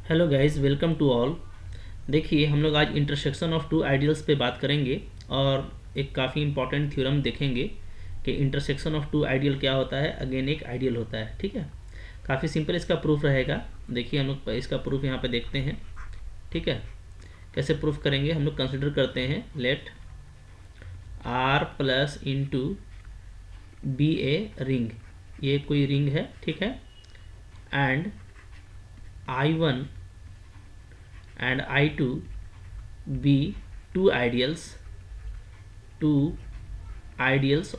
Hello guys, welcome to all. देखिए, हम लोग आज इंटरसेक्शन ऑफ टू आइडियल्स पे बात करेंगे और एक काफ़ी इंपॉर्टेंट थ्योरम देखेंगे कि इंटरसेक्शन ऑफ टू आइडियल क्या होता है, अगेन एक आइडियल होता है। ठीक है, काफ़ी सिंपल इसका प्रूफ रहेगा। देखिए, हम लोग इसका प्रूफ यहाँ पे देखते हैं। ठीक है, कैसे प्रूफ करेंगे हम लोग कंसिडर करते हैं। Let R plus into be a ring, ये कोई रिंग है। ठीक है, and I1 and I2 be two ideals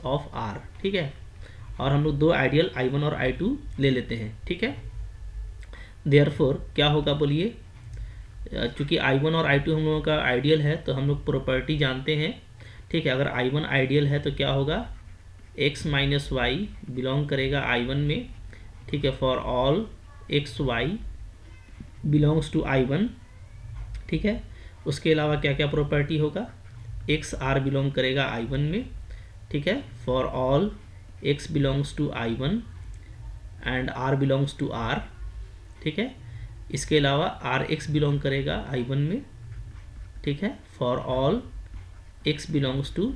of R। ठीक है, और हम लोग दो आइडियल I1 और I2 ले लेते हैं। ठीक है, देयरफॉर क्या होगा बोलिए, चूंकि I1 और I2 हम लोगों का आइडियल है तो हम लोग प्रॉपर्टी जानते हैं। ठीक है, अगर I1 आइडियल है तो क्या होगा, x माइनस वाई बिलोंग करेगा I1 में। ठीक है, for all x y belongs to I1। ठीक है, उसके अलावा क्या क्या प्रॉपर्टी होगा, एक्स आर बिलोंग करेगा I1 में। ठीक है, for all x belongs to I1 and R belongs to R. ठीक है, इसके अलावा आर एक्स बिलोंग करेगा I1 में। ठीक है, for all x belongs to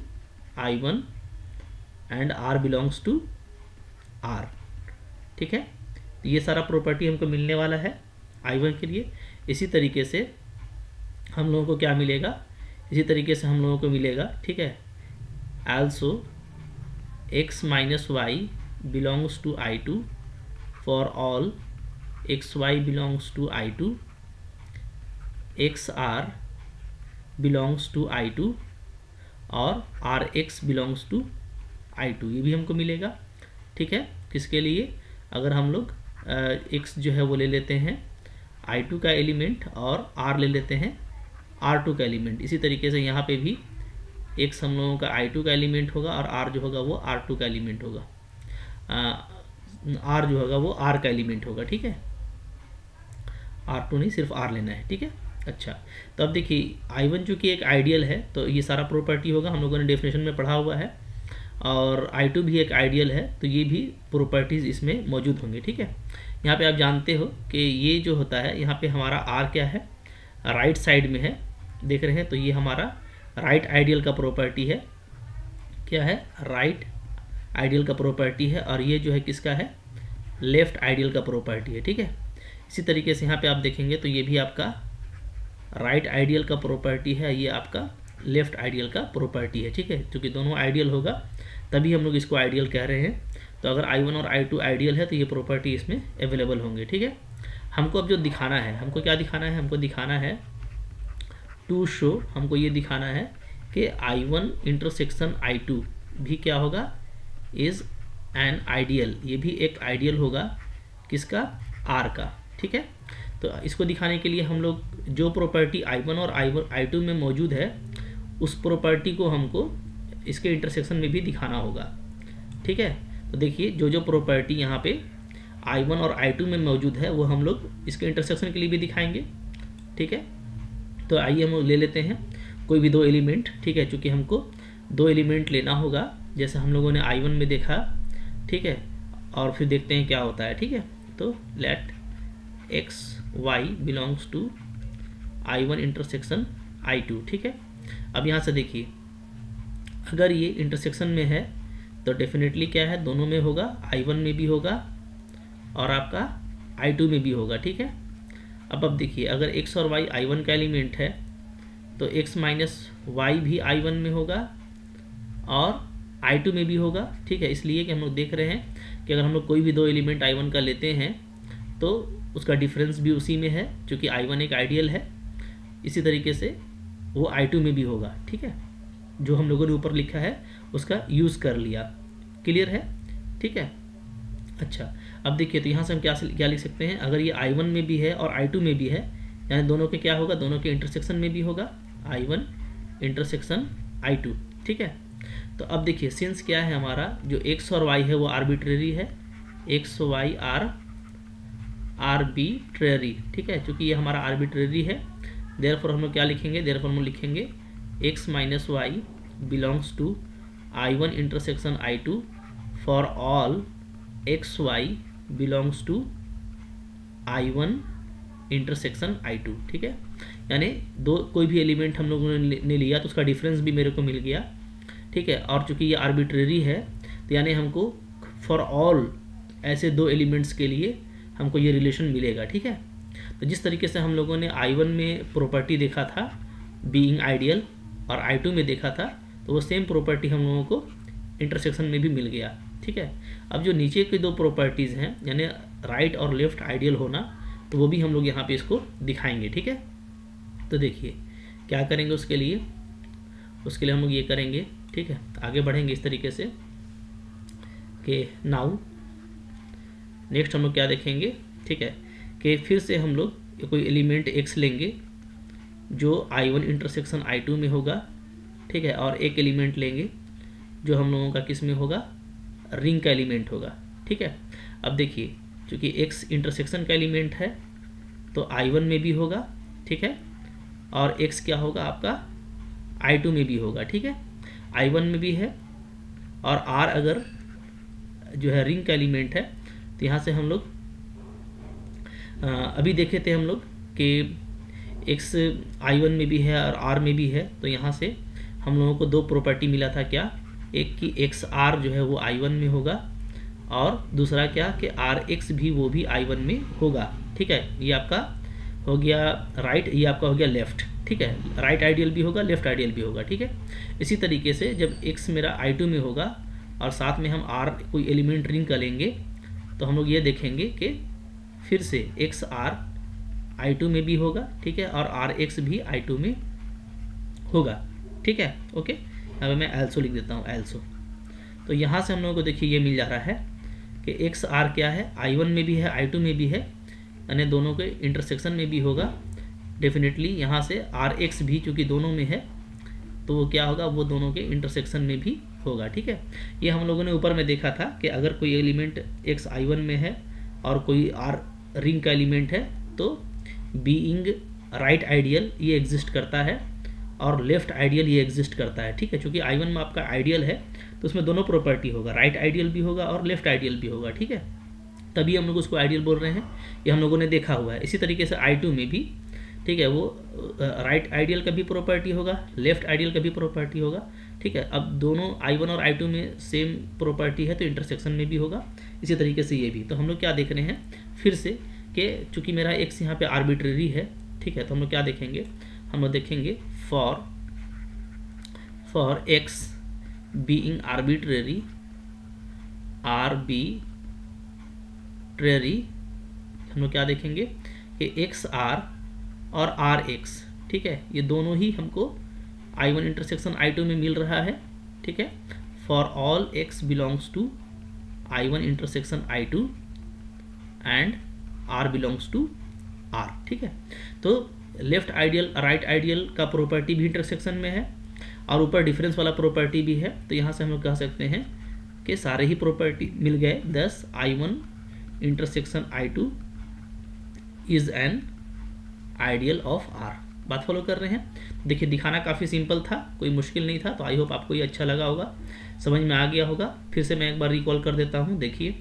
I1 and R belongs to R. ठीक है, तो ये सारा प्रॉपर्टी हमको मिलने वाला है I1 के लिए। इसी तरीके से हम लोगों को क्या मिलेगा, इसी तरीके से हम लोगों को मिलेगा। ठीक है, also x minus y belongs to I2 for all x y belongs to I2, x R belongs to I2 और are x belongs to I2, ये भी हमको मिलेगा। ठीक है, किसके लिए, अगर हम लोग x जो है वो ले लेते हैं I2 का एलिमेंट और r ले लेते हैं R2 का एलिमेंट। इसी तरीके से यहाँ पे भी x हम लोगों का I2 का एलिमेंट होगा और r जो होगा वो R2 का एलिमेंट होगा, r जो होगा वो r का एलिमेंट होगा। ठीक है, R2 नहीं, सिर्फ r लेना है। ठीक है, अच्छा, तो अब देखिए I1 जो कि एक आइडियल है तो ये सारा प्रॉपर्टी होगा, हम लोगों ने डेफिनेशन में पढ़ा हुआ है। और I2 भी एक आइडियल है तो ये भी प्रॉपर्टीज़ इसमें मौजूद होंगे। ठीक है, यहाँ पे आप जानते हो कि ये जो होता है यहाँ पे हमारा R क्या है, राइट साइड में है, देख रहे हैं, तो ये हमारा राइट आइडियल का प्रॉपर्टी है। क्या है, राइट आइडियल का प्रॉपर्टी है, और ये जो है किसका है, लेफ्ट आइडियल का प्रॉपर्टी है। ठीक है, इसी तरीके से यहाँ पे आप देखेंगे तो ये भी आपका राइट आइडियल का प्रॉपर्टी है, ये आपका लेफ्ट आइडियल का प्रॉपर्टी है। ठीक है, क्योंकि दोनों आइडियल होगा तभी हम लोग इसको आइडियल कह रहे हैं। तो अगर I1 और I2 आइडियल है तो ये प्रॉपर्टी इसमें अवेलेबल होंगे। ठीक है, हमको अब जो दिखाना है, हमको क्या दिखाना है, हमको दिखाना है टू शो, हमको ये दिखाना है कि I1 इंटरसेक्शन I2 भी क्या होगा, इज एन आइडियल, ये भी एक आइडियल होगा, किसका, R का। ठीक है, तो इसको दिखाने के लिए हम लोग जो प्रॉपर्टी I1 और I2 में मौजूद है उस प्रॉपर्टी को हमको इसके इंटरसेक्शन में भी दिखाना होगा। ठीक है, तो देखिए जो जो प्रॉपर्टी यहाँ पे I1 और I2 में मौजूद है वो हम लोग इसके इंटरसेक्शन के लिए भी दिखाएंगे। ठीक है, तो आइए हम ले लेते हैं कोई भी दो एलिमेंट। ठीक है, चूँकि हमको दो एलिमेंट लेना होगा जैसे हम लोगों ने I1 में देखा। ठीक है, और फिर देखते हैं क्या होता है। ठीक है, तो let x y belongs to I1 intersection I2। ठीक है, अब यहाँ से देखिए अगर ये इंटरसेक्शन में है तो डेफिनेटली क्या है, दोनों में होगा, I1 में भी होगा और आपका I2 में भी होगा। ठीक है, अब देखिए अगर x और y I1 का एलिमेंट है तो x माइनस वाई भी I1 में होगा और I2 में भी होगा। ठीक है, इसलिए कि हम लोग देख रहे हैं कि अगर हम लोग कोई भी दो एलिमेंट I1 का लेते हैं तो उसका डिफरेंस भी उसी में है, क्योंकि I1 एक आइडियल है। इसी तरीके से वो I2 में भी होगा। ठीक है, जो हम लोगों ने ऊपर लिखा है उसका यूज़ कर लिया। क्लियर है? ठीक है, अच्छा, अब देखिए तो यहाँ से हम क्या लिख सकते हैं, अगर ये I1 में भी है और I2 में भी है, यानी दोनों के क्या होगा, दोनों के इंटरसेक्शन में भी होगा I1 इंटरसेक्शन I2। ठीक है, तो अब देखिए सिंस क्या है हमारा, जो x और y है वो आर्बिट्रेरी है, x y आर आर्बिट्रेरी। ठीक है, चूँकि ये हमारा आर्बिट्रेरी है, देयरफॉर हम लोग क्या लिखेंगे, देयरफॉर हम लोग लिखेंगे x minus y belongs to I1 intersection I2 for all x y belongs to I1 intersection I2, ठीक है। यानी दो कोई भी एलिमेंट हम लोगों ने लिया तो उसका डिफरेंस भी मेरे को मिल गया, ठीक है। और चूंकि ये आर्बिट्रेरी है तो यानी हमको फॉर ऑल ऐसे दो एलिमेंट्स के लिए हमको ये रिलेशन मिलेगा, ठीक है। तो जिस तरीके से हम लोगों ने I1 में प्रॉपर्टी देखा था बीइंग आइडियल और I2 में देखा था, तो वो सेम प्रॉपर्टी हम लोगों को इंटरसेक्शन में भी मिल गया, ठीक है। अब जो नीचे की दो प्रॉपर्टीज़ हैं यानी राइट और लेफ्ट आइडियल होना, तो वो भी हम लोग यहाँ पे इसको दिखाएंगे, ठीक है। तो देखिए क्या करेंगे उसके लिए हम लोग ये करेंगे, ठीक है। आगे बढ़ेंगे इस तरीके से कि नाउ नेक्स्ट हम लोग क्या देखेंगे, ठीक है, कि फिर से हम लोग कोई एलिमेंट x लेंगे जो I1 इंटरसेक्शन I2 में होगा, ठीक है। और एक एलिमेंट लेंगे जो हम लोगों का किस में होगा, रिंग का एलिमेंट होगा, ठीक है। अब देखिए चूँकि x इंटरसेक्शन का एलिमेंट है तो I1 में भी होगा, ठीक है। और x क्या होगा आपका I2 में भी होगा, ठीक है। I1 में भी है और R अगर जो है रिंग का एलिमेंट है तो यहाँ से हम लोग अभी देखे थे हम लोग कि x I1 में भी है और R में भी है, तो यहाँ से हम लोगों को दो प्रॉपर्टी मिला था, क्या, एक कि XR जो है वो I1 में होगा और दूसरा क्या कि RX भी वो भी I1 में होगा, ठीक है। ये आपका हो गया राइट, ये आपका हो गया लेफ्ट, ठीक है। राइट आइडियल भी होगा, लेफ्ट आइडियल भी होगा, ठीक है। इसी तरीके से जब x मेरा I2 में होगा और साथ में हम R कोई एलिमेंट रिंग का लेंगे तो हम लोग ये देखेंगे कि फिर से XR I2 में भी होगा, ठीक है, और RX भी I2 में होगा, ठीक है। ओके, अब मैं एल्सो लिख देता हूँ, एल्सो। तो यहाँ से हम लोगों को देखिए ये मिल जा रहा है कि XR क्या है, I1 में भी है I2 में भी है, यानी दोनों के इंटरसेक्शन में भी होगा डेफिनेटली। यहाँ से RX भी चूँकि दोनों में है तो वो क्या होगा, वो दोनों के इंटरसेक्शन में भी होगा, ठीक है। ये हम लोगों ने ऊपर में देखा था कि अगर कोई एलिमेंट x I1 में है और कोई R रिंग का एलिमेंट है तो बीइंग राइट आइडियल ये एग्जिस्ट करता है और लेफ्ट आइडियल ये एग्जिस्ट करता है, ठीक है। चूँकि I1 में आपका आइडियल है तो उसमें दोनों प्रॉपर्टी होगा, राइट आइडियल भी होगा और लेफ्ट आइडियल भी होगा, ठीक है। तभी हम लोग उसको आइडियल बोल रहे हैं, ये हम लोगों ने देखा हुआ है। इसी तरीके से I2 में भी, ठीक है, वो राइट आइडियल का भी प्रॉपर्टी होगा, लेफ्ट आइडियल का भी प्रॉपर्टी होगा, ठीक है। अब दोनों I1 और I2 में सेम प्रॉपर्टी है तो इंटरसेक्शन में भी होगा, इसी तरीके से ये भी। तो हम लोग क्या देख रहे हैं फिर से कि चूँकि मेरा x यहाँ पे आर्बिट्रेरी है, ठीक है, तो हम लोग क्या देखेंगे, हम लोग देखेंगे फॉर x बीइंग आर्बिट्रेरी हम लोग क्या देखेंगे कि XR और RX, ठीक है, ये दोनों ही हमको I1 इंटरसेक्शन I2 में मिल रहा है, ठीक है। For all x belongs to I1 intersection I2 and R belongs to R, ठीक है। तो लेफ्ट आइडियल राइट आइडियल का प्रॉपर्टी भी इंटरसेक्शन में है और ऊपर डिफरेंस वाला प्रॉपर्टी भी है, तो यहाँ से हम लोग कह सकते हैं कि सारे ही प्रॉपर्टी मिल गए। thus I1 intersection I2 is an ideal of R। बात फॉलो कर रहे हैं। देखिए दिखाना काफ़ी सिंपल था, कोई मुश्किल नहीं था, तो आई होप आपको ये अच्छा लगा होगा, समझ में आ गया होगा। फिर से मैं एक बार रिकॉल कर देता हूँ। देखिए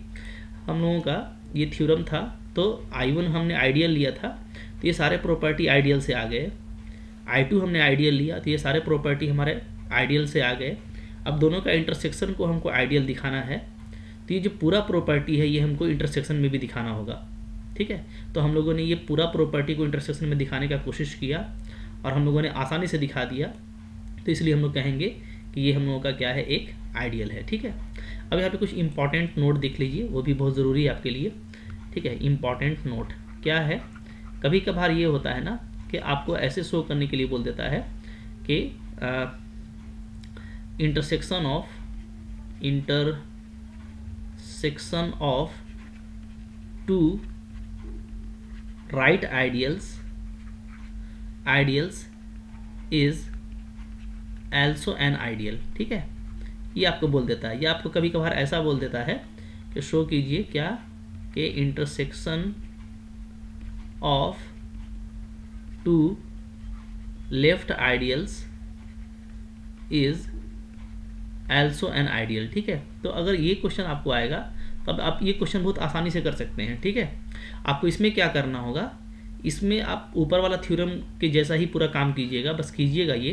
हम लोगों का ये थ्योरम था, तो I1 हमने आइडियल लिया था तो ये सारे प्रॉपर्टी आइडियल से आ गए, I2 हमने आइडियल लिया तो ये सारे प्रॉपर्टी हमारे आइडियल से आ गए। अब दोनों का इंटरसेक्शन को हमको आइडियल दिखाना है तो ये जो पूरा प्रॉपर्टी है ये हमको इंटरसेक्शन में भी दिखाना होगा, ठीक है। तो हम लोगों ने ये पूरा प्रॉपर्टी को इंटरसेक्शन में दिखाने का कोशिश किया और हम लोगों ने आसानी से दिखा दिया, तो इसलिए हम लोग कहेंगे कि ये हम लोगों का क्या है, एक आइडियल है, ठीक है। अब यहाँ पे कुछ इंपॉर्टेंट नोट देख लीजिए, वो भी बहुत ज़रूरी है आपके लिए, ठीक है। इंपॉर्टेंट नोट क्या है, कभी कभार ये होता है ना कि आपको ऐसे शो करने के लिए बोल देता है कि intersection of two right ideals is also an ideal, ठीक है। ये आपको बोल देता है, ये आपको कभी कभार ऐसा बोल देता है कि शो कीजिए क्या कि intersection of two left ideals is also an ideal, ठीक है। तो अगर ये क्वेश्चन आपको आएगा तब आप ये क्वेश्चन बहुत आसानी से कर सकते हैं, ठीक है। आपको इसमें क्या करना होगा इसमें आप ऊपर वाला थ्योरम के जैसा ही पूरा काम कीजिएगा, बस कीजिएगा ये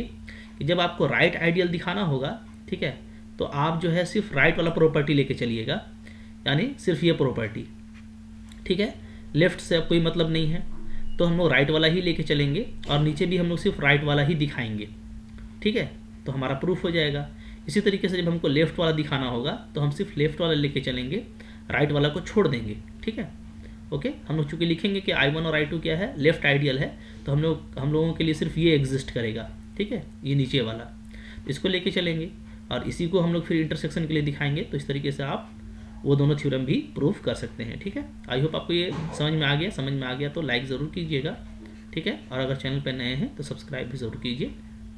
कि जब आपको राइट आइडियल दिखाना होगा, ठीक है, तो आप जो है सिर्फ राइट वाला प्रॉपर्टी लेके चलिएगा, यानी सिर्फ ये प्रॉपर्टी, ठीक है। लेफ्ट से अब कोई मतलब नहीं है तो हम लोग राइट वाला ही लेके चलेंगे और नीचे भी हम लोग सिर्फ राइट वाला ही दिखाएंगे, ठीक है, तो हमारा प्रूफ हो जाएगा। इसी तरीके से जब हमको लेफ्ट वाला दिखाना होगा तो हम सिर्फ लेफ्ट वाला लेके चलेंगे, राइट वाला को छोड़ देंगे, ठीक है। ओके, हम लोग चूँकि लिखेंगे कि I1 और I2 क्या है, लेफ्ट आइडियल है, तो हम लोगों के लिए सिर्फ ये एग्जिस्ट करेगा, ठीक है, ये नीचे वाला, तो इसको लेके चलेंगे और इसी को हम लोग फिर इंटरसेक्शन के लिए दिखाएंगे। तो इस तरीके से आप वो दोनों थ्योरम भी प्रूफ कर सकते हैं, ठीक है। आई होप आपको ये समझ में आ गया तो लाइक ज़रूर कीजिएगा, ठीक है, और अगर चैनल पर नए हैं तो सब्सक्राइब भी ज़रूर कीजिए।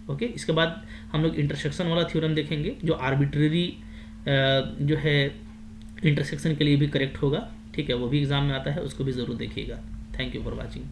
ओके, इसके बाद हम लोग इंटरसेक्शन वाला थ्योरम देखेंगे जो आर्बिट्रेरी जो है इंटरसेक्शन के लिए भी करेक्ट होगा, ठीक है, वो भी एग्जाम में आता है, उसको भी ज़रूर देखिएगा। Thank you for watching.